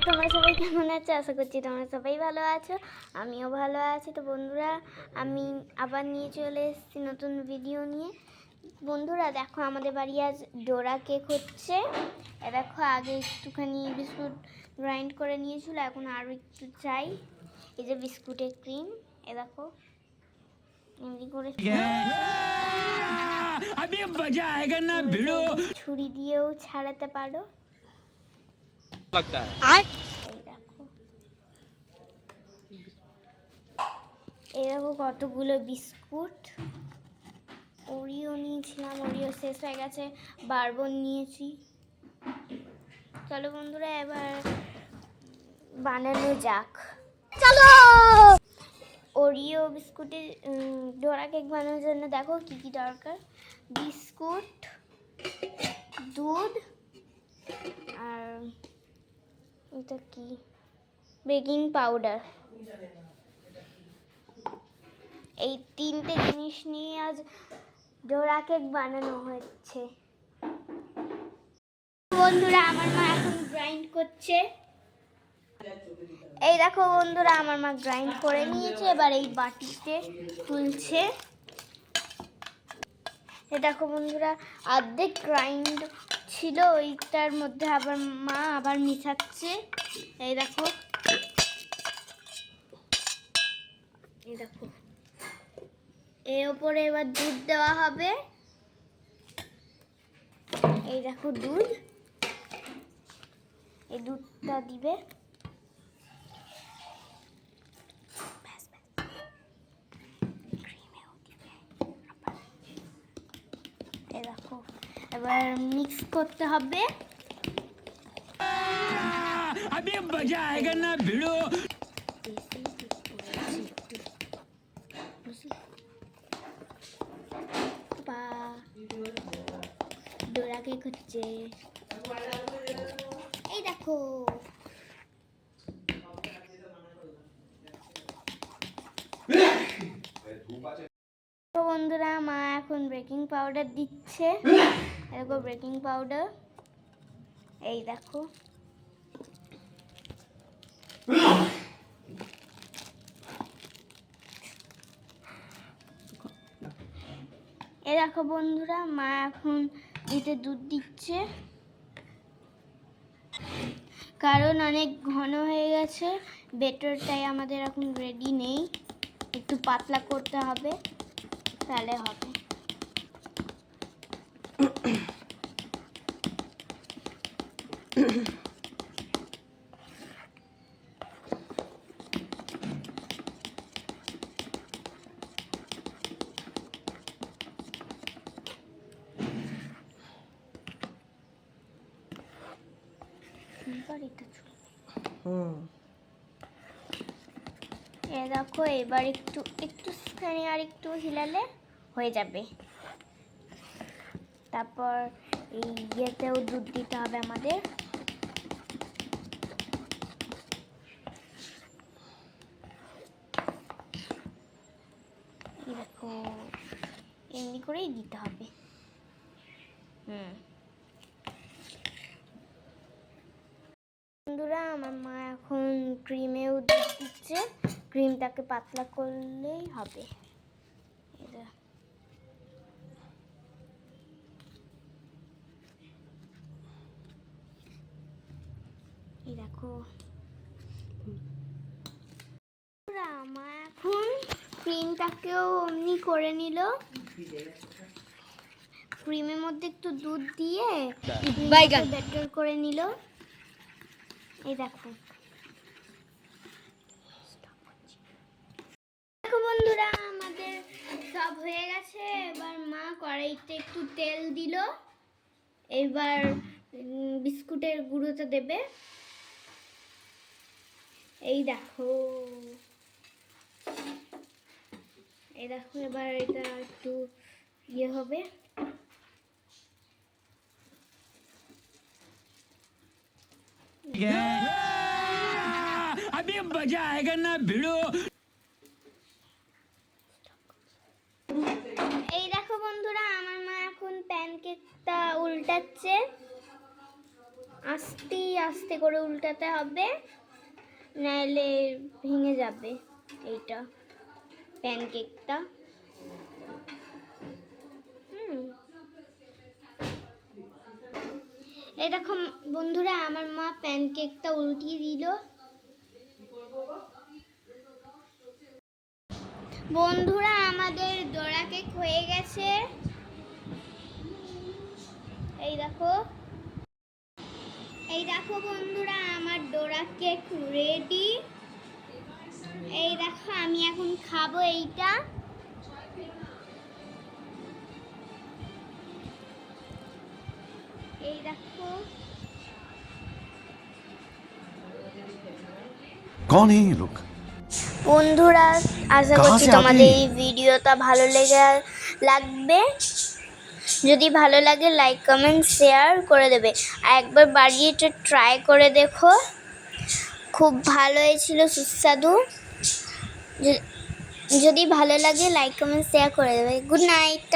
তোমরা সবাই কেমন আছো? আশা করছি তোমরা সবাই ভালো আছো, আমিও ভালো আছি। তো বন্ধুরা, আমি আবার নিয়ে চলে এসেছি নতুন ভিডিও নিয়ে। বন্ধুরা দেখো, আমাদের বাড়ি আজ ডোরা কেক হচ্ছে। দেখো, আগে একটুখানি বিস্কুট গ্রাইন্ড করে নিয়েছিল, এখন আরও একটু চাই। এই যে বিস্কুটের ক্রিম, দেখো এমনি করে ছুরি দিয়েও ছাড়াতে পারো। এই দেখো কতগুলো বিস্কুট। ওরিও নিয়েছিলাম, ওরিও শেষ হয়ে গেছে, বারবন নিয়েছি। চলো বন্ধুরা, এবার বানানো যাক, চলো। ওরিও বিস্কুটের ডোরা কেক বানানোর জন্য দেখো কি কি দরকার। বিস্কুট, দুধ, আর এটা কি, বেকিং পাউডার। এই তিনটে জিনিস নিয়ে আজ ডোরা কেক বানানো হচ্ছে। বন্ধুরা, আমার মা এখন গ্রাইন্ড করছে। এই দেখো বন্ধুরা, আমার মা গ্রাইন্ড করে নিয়েছে, এবার এই বাটিতে তুলছে। এই দেখো বন্ধুরা, অর্ধেক গ্রাইন্ড ছিল, ওইটার মধ্যে আবার মা আবার মিশাচ্ছে। এই দেখো, এই দেখো, এর উপরে এবার দুধ দেওয়া হবে। এই দেখো দুধ, এই দুধটা দিবে। এই দেখো, এবার মিক্স করতে হবে। अभी मजा आएगा ना भिड़ो। ডোরা কেক হচ্ছে, এই দেখো। তো বন্ধুরা, মা এখন বেকিং পাউডার দিচ্ছে। দেখো বেকিং পাউডার, এই দেখো। এই দেখো বন্ধুরা, মা এখন এতে দুধ দিচ্ছে, কারণ অনেক ঘন হয়ে গেছে বেটারটাই, আমাদের এখন রেডি নেই, একটু পাতলা করতে হবে, তাহলে হবে। দেখো, এবার একটু আর একটু হিলালে হয়ে যাবে। তারপর এই ইয়েতেও দুধ দিতে হবে আমাদের। দেখো, এমনি করেই দিতে হবে। বন্ধুরা, আমার মা এখন ক্রিমেও দুধ দিচ্ছে, ক্রিমটাকে পাতলা করলেই হবে। এই দেখো, মা এখন ক্রিমটাকেও অমনি করে নিল, ক্রিমের মধ্যে একটু দুধ দিয়ে ব্যাটার করে নিল। এই দেখো, দেখো বন্ধুরা, আমাদের সব হয়ে গেছে। এবার মা কড়াইতে একটু তেল দিল, এবার বিস্কুটের গুঁড়োটা দেবে। এই দেখো, এবার এটা একটু ইয়ে হবে। अभी मजा आएगा ना भिड़ो। এই দেখো বন্ধুরা, আমার মা এখন প্যানকেকটা উল্টাচ্ছে। আস্তে আস্তে করে উল্টাতে হবে, নাহলে ভেঙে যাবে এইটা প্যানকেকটা। এই দেখো বন্ধুরা, আমার মা প্যানকেকটা উল্টিয়ে দিল। বন্ধুরা, আমাদের ডোরা কেক হয়ে গেছে। এই দেখো বন্ধুরা, আমার ডোরা কেক রেডি। এই দেখো, আমি এখন খাবো এইটা। এই দেখো। कौन है ये लोग? বন্ধুরা, আশা কাহা করছি সে তোমাদের আতে? এই ভিডিওটা ভালো লাগবে। যদি ভালো লাগে লাইক কমেন্ট শেয়ার করে দেবে, আর একবার বাড়িয়ে এটা ট্রাই করে দেখো, খুব ভালো হয়েছিল, সুস্বাদু। যদি ভালো লাগে লাইক কমেন্ট শেয়ার করে দেবে। Good night.